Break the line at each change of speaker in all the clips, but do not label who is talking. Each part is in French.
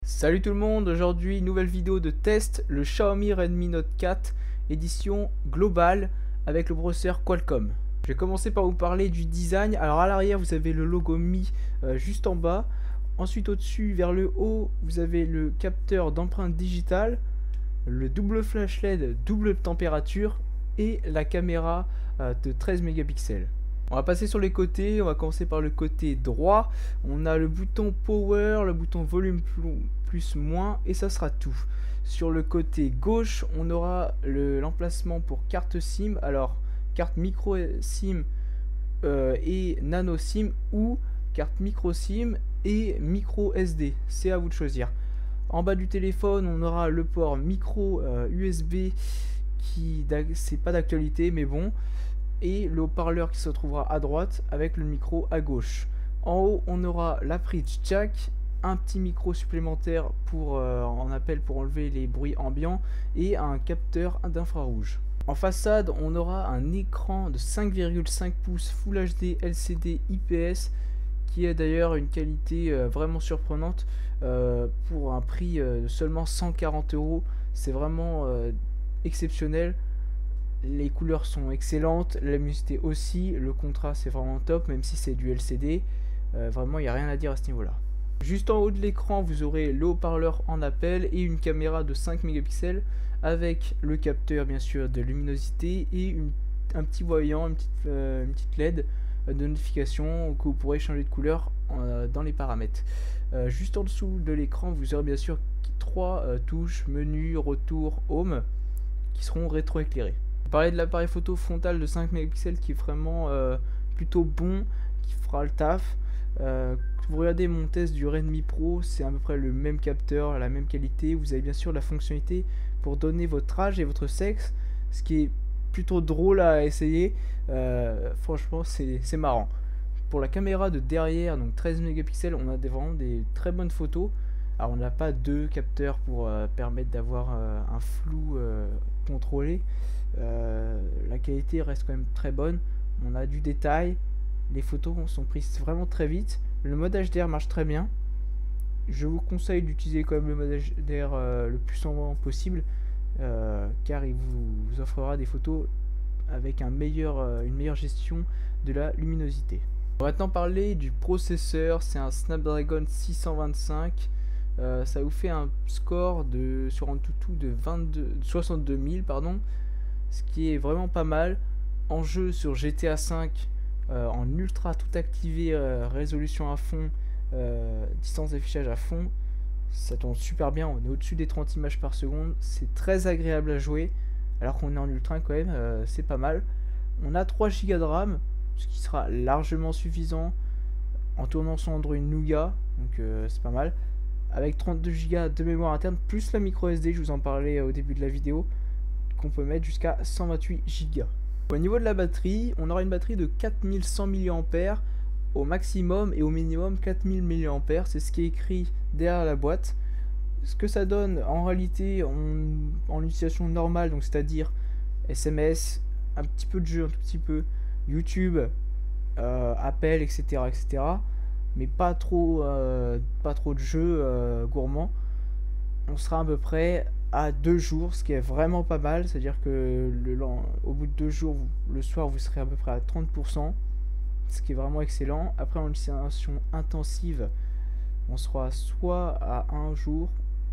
Salut tout le monde, aujourd'hui nouvelle vidéo de test, le Xiaomi Redmi Note 4 édition globale avec le processeur Qualcomm. Je vais commencer par vous parler du design. Alors à l'arrière vous avez le logo Mi juste en bas. Ensuite au-dessus vers le haut vous avez le capteur d'empreinte digitale, le double flash LED, double température et la caméra de 13 mégapixels. On va passer sur les côtés, on va commencer par le côté droit. On a le bouton Power, le bouton Volume plus moins et ça sera tout. Sur le côté gauche, on aura l'emplacement pour carte SIM. Alors, carte micro SIM et nano SIM ou carte micro SIM et micro SD. C'est à vous de choisir. En bas du téléphone, on aura le port micro USB qui c'est pas d'actualité mais bon, et le haut-parleur qui se trouvera à droite avec le micro à gauche. En haut, on aura la prise jack, un petit micro supplémentaire pour en appel pour enlever les bruits ambiants et un capteur d'infrarouge. En façade, on aura un écran de 5,5 pouces Full HD LCD IPS qui est d'ailleurs une qualité vraiment surprenante pour un prix de seulement 140 €. C'est vraiment exceptionnel. Les couleurs sont excellentes, la luminosité aussi, le contraste c'est vraiment top, même si c'est du LCD. Vraiment, il n'y a rien à dire à ce niveau-là. Juste en haut de l'écran, vous aurez le haut-parleur en appel et une caméra de 5 mégapixels avec le capteur bien sûr de luminosité et un petit voyant, une petite LED de notification que vous pourrez changer de couleur dans les paramètres. Juste en dessous de l'écran, vous aurez bien sûr 3 touches menu, retour, home qui seront rétroéclairées. Parler de l'appareil photo frontal de 5 mégapixels qui est vraiment plutôt bon, qui fera le taf. Vous regardez mon test du Redmi Pro, c'est à peu près le même capteur, la même qualité. Vous avez bien sûr la fonctionnalité pour donner votre âge et votre sexe, ce qui est plutôt drôle à essayer. Franchement, c'est marrant. Pour la caméra de derrière, donc 13 mégapixels, on a vraiment des très bonnes photos. Alors on n'a pas deux capteurs pour permettre d'avoir un flou contrôlé. La qualité reste quand même très bonne. On a du détail. Les photos sont prises vraiment très vite. Le mode HDR marche très bien. Je vous conseille d'utiliser quand même le mode HDR le plus souvent possible car il vous offrira des photos avec une meilleure gestion de la luminosité. On va maintenant parler du processeur. C'est un Snapdragon 625. Ça vous fait un score sur AnTuTu de 62 000 pardon, ce qui est vraiment pas mal. En jeu sur GTA 5 en ultra tout activé, résolution à fond, distance d'affichage à fond, ça tourne super bien. On est au-dessus des 30 images par seconde, c'est très agréable à jouer alors qu'on est en ultra quand même, c'est pas mal. On a 3 Go de RAM, ce qui sera largement suffisant en tournant sur Android Nougat, donc c'est pas mal. Avec 32 Go de mémoire interne plus la micro SD, je vous en parlais au début de la vidéo, qu'on peut mettre jusqu'à 128 Go. Au niveau de la batterie, on aura une batterie de 4100 mAh au maximum et au minimum 4000 mAh, c'est ce qui est écrit derrière la boîte. Ce que ça donne en réalité en utilisation normale, donc c'est-à-dire SMS, un petit peu de jeu, un tout petit peu, YouTube, appel, etc. Mais pas trop de jeux gourmands. On sera à peu près à 2 jours, ce qui est vraiment pas mal. C'est-à-dire que au bout de 2 jours, le soir, vous serez à peu près à 30%, ce qui est vraiment excellent. Après, en utilisation intensive, on sera soit à 1 jour,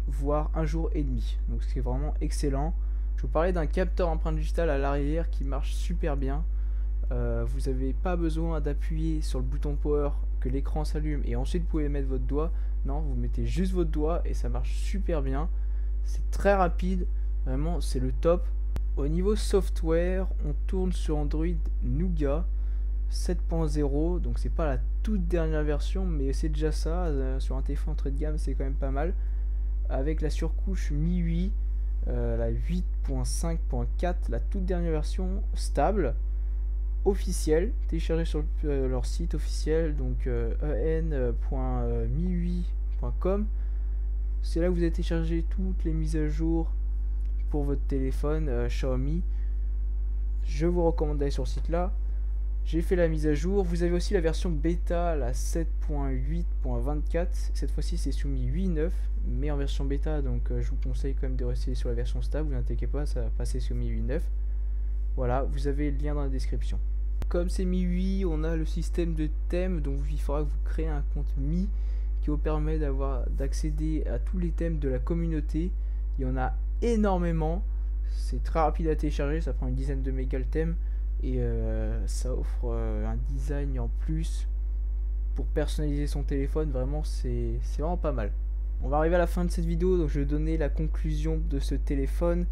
voire 1 jour et demi. Donc, ce qui est vraiment excellent. Je vous parlais d'un capteur empreinte digitale à l'arrière qui marche super bien. Vous n'avez pas besoin d'appuyer sur le bouton power, que l'écran s'allume et ensuite vous pouvez mettre votre doigt. Non, vous mettez juste votre doigt et ça marche super bien. C'est très rapide, vraiment c'est le top. Au niveau software, on tourne sur Android Nougat 7.0, donc c'est pas la toute dernière version, mais c'est déjà ça. Sur un téléphone entrée de gamme, c'est quand même pas mal. Avec la surcouche MIUI, la 8.5.4, la toute dernière version stable, officielle, téléchargée sur leur site officiel, donc en.miui.com. C'est là que vous allez télécharger toutes les mises à jour pour votre téléphone Xiaomi. Je vous recommande d'aller sur ce site là. J'ai fait la mise à jour. Vous avez aussi la version bêta, la 7.8.24. Cette fois-ci, c'est soumis 8.9, mais en version bêta. Donc, je vous conseille quand même de rester sur la version stable. Vous inquiétez pas, ça va passer soumis 8.9. Voilà, vous avez le lien dans la description. Comme c'est MIUI, on a le système de thèmes. Donc, il faudra que vous créez un compte Mi qui vous permet d'accéder à tous les thèmes de la communauté. Il y en a énormément. C'est très rapide à télécharger. Ça prend une dizaine de mégas le thème. Et ça offre un design en plus pour personnaliser son téléphone. Vraiment, c'est vraiment pas mal. On va arriver à la fin de cette vidéo, donc je vais donner la conclusion de ce téléphone.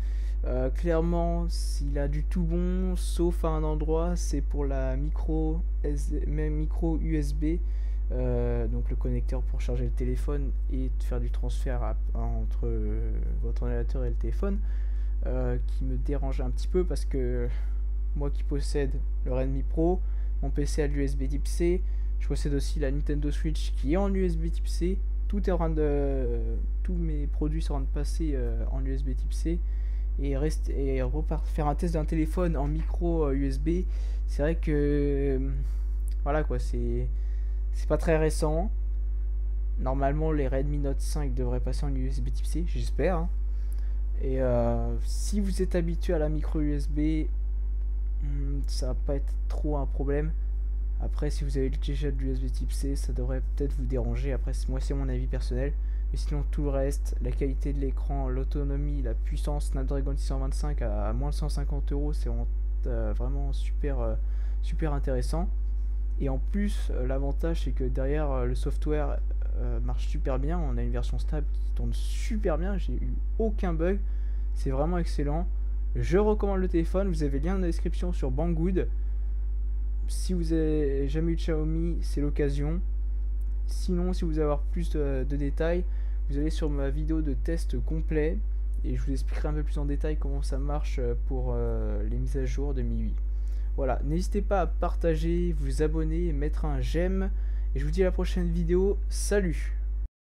Clairement, s'il a du tout bon, sauf à un endroit, c'est pour la micro USB. Donc le connecteur pour charger le téléphone et faire du transfert entre votre ordinateur et le téléphone, qui me dérange un petit peu parce que moi qui possède le Redmi Pro, mon PC a l'USB type C, je possède aussi la Nintendo Switch qui est en USB type C. Tous mes produits sont en train de passer en USB type C et faire un test d'un téléphone en micro USB. C'est vrai que voilà quoi, c'est pas très récent. Normalement les Redmi Note 5 devraient passer en USB type C, j'espère, hein. Et si vous êtes habitué à la micro USB, ça va pas être trop un problème. Après, si vous avez déjà de l'USB type C, ça devrait peut-être vous déranger. Après, moi c'est mon avis personnel, mais sinon tout le reste, la qualité de l'écran, l'autonomie, la puissance, Snapdragon 625 à moins de 150 €, c'est vraiment super intéressant. Et en plus, l'avantage c'est que derrière le software marche super bien. On a une version stable qui tourne super bien, j'ai eu aucun bug, c'est vraiment excellent. Je recommande le téléphone, vous avez le lien dans la description sur Banggood. Si vous avez jamais eu de Xiaomi, c'est l'occasion. Sinon, si vous voulez avoir plus de détails, vous allez sur ma vidéo de test complet et je vous expliquerai un peu plus en détail comment ça marche pour les mises à jour de MIUI. Voilà, n'hésitez pas à partager, vous abonner, mettre un j'aime et je vous dis à la prochaine vidéo. Salut!